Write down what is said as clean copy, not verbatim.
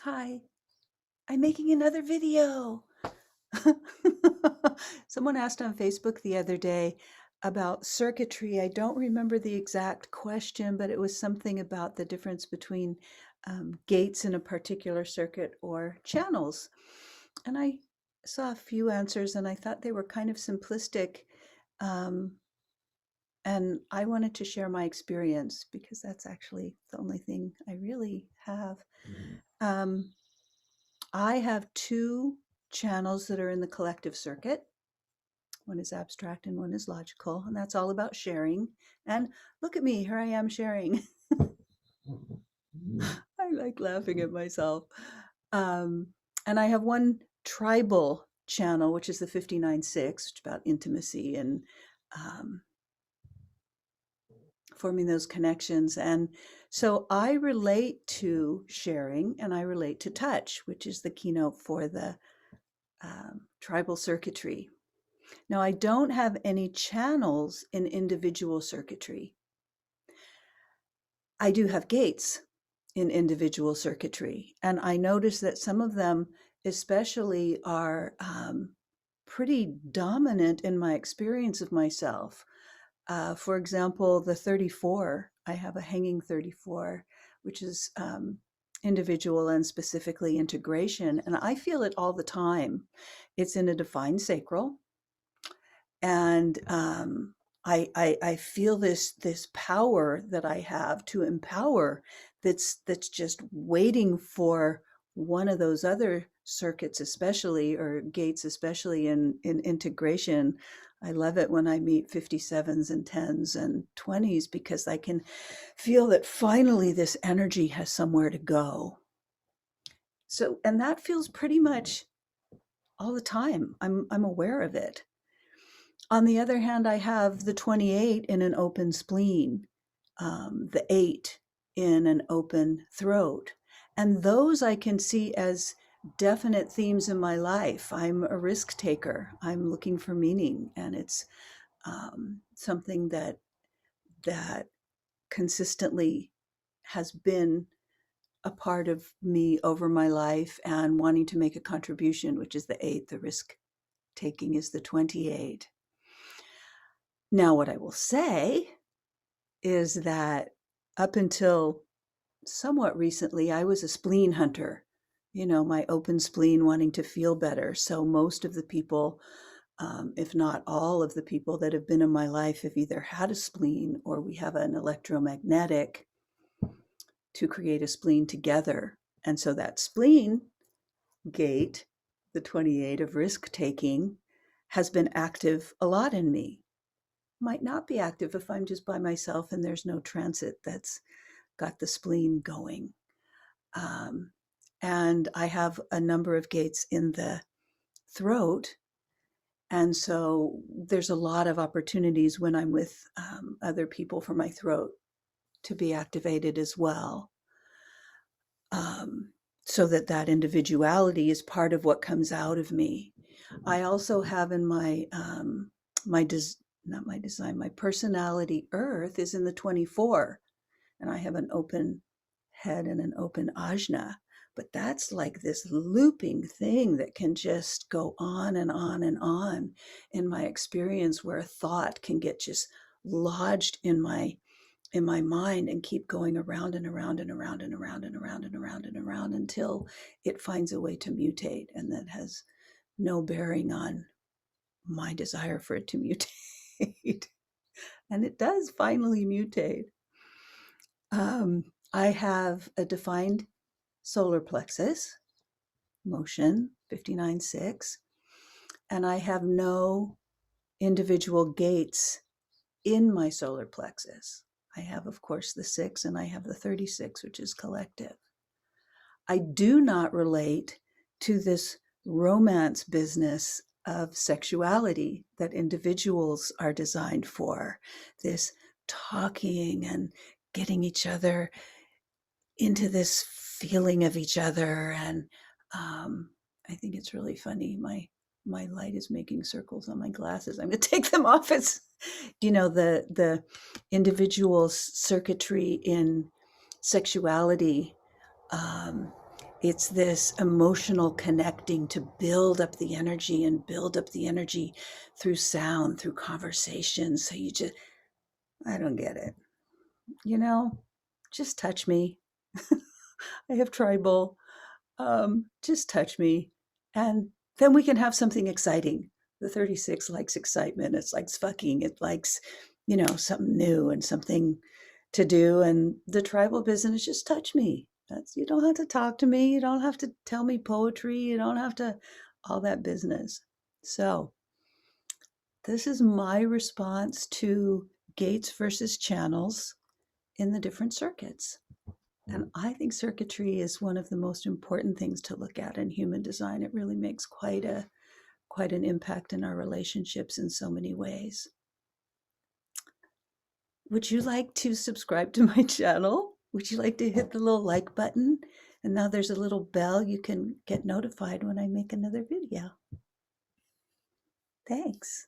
Hi, I'm making another video. Someone asked on Facebook the other day about circuitry. I don't remember the exact question, but it was something about the difference between gates in a particular circuit or channels. And I saw a few answers and I thought they were kind of simplistic. Um, and I wanted to share my experience because that's actually the only thing I really have. Um, I have two channels that are in the collective circuit. One is abstract and one is logical, and that's all about sharing. And look at me, here I am sharing. I like laughing at myself. Um, and I have one tribal channel, which is the 59.6, which is about intimacy and um, forming those connections. And so I relate to sharing and I relate to touch, which is the keynote for the tribal circuitry. Now, I don't have any channels in individual circuitry. I do have gates in individual circuitry, and I notice that some of them especially are pretty dominant in my experience of myself. For example, the 34, I have a hanging 34, which is individual and specifically integration, and I feel it all the time. It's in a defined sacral, and I feel this power that I have to empower that's just waiting for one of those other circuits, especially, or gates, especially in integration. I love it when I meet 57s and 10s and 20s because I can feel that finally this energy has somewhere to go. So, and that feels pretty much all the time. I'm aware of it. On the other hand, I have the 28 in an open spleen, the 8 in an open throat. And those I can see as definite themes in my life. I'm a risk taker. I'm looking for meaning, and it's something that consistently has been a part of me over my life and wanting to make a contribution, which is the 8. The risk taking is the 28. Now, what I will say is that up until somewhat recently, I was a spleen hunter, my open spleen wanting to feel better. So most of the people, if not all of the people that have been in my life, have either had a spleen or we have an electromagnetic to create a spleen together. And so that spleen gate, the 28 of risk taking, has been active a lot in me. Might not be active if I'm just by myself and there's no transit that's got the spleen going. Um, and I have a number of gates in the throat. And so there's a lot of opportunities when I'm with other people for my throat to be activated as well. Um, so that individuality is part of what comes out of me. I also have in my not my design, my personality earth is in the 24, and I have an open head and an open ajna. But that's like this looping thing that can just go on and on and on in my experience, where a thought can get just lodged in my mind and keep going around and around and around and around and around and around and around until it finds a way to mutate, and that has no bearing on my desire for it to mutate. And it does finally mutate. I have a defined solar plexus, motion 59.6, and I have no individual gates in my solar plexus. I have, of course, the 6, and I have the 36, which is collective. I do not relate to this romance business of sexuality that individuals are designed for, this talking and getting each other into this feeling of each other. And I think it's really funny. My light is making circles on my glasses. I'm going to take them off. It's, the individual circuitry in sexuality It's this emotional connecting to build up the energy and build up the energy through sound, through conversation. So I don't get it. Just touch me. I have tribal. Just touch me. And then we can have something exciting. The 36 likes excitement. It likes fucking. It likes, something new and something to do. And the tribal business, just touch me. You don't have to talk to me. You don't have to tell me poetry. You don't have to, all that business. So this is my response to gates versus channels in the different circuits. And I think circuitry is one of the most important things to look at in human design. It really makes quite an impact in our relationships in so many ways. Would you like to subscribe to my channel? Would you like to hit the little like button? And now there's a little bell. You can get notified when I make another video. Thanks.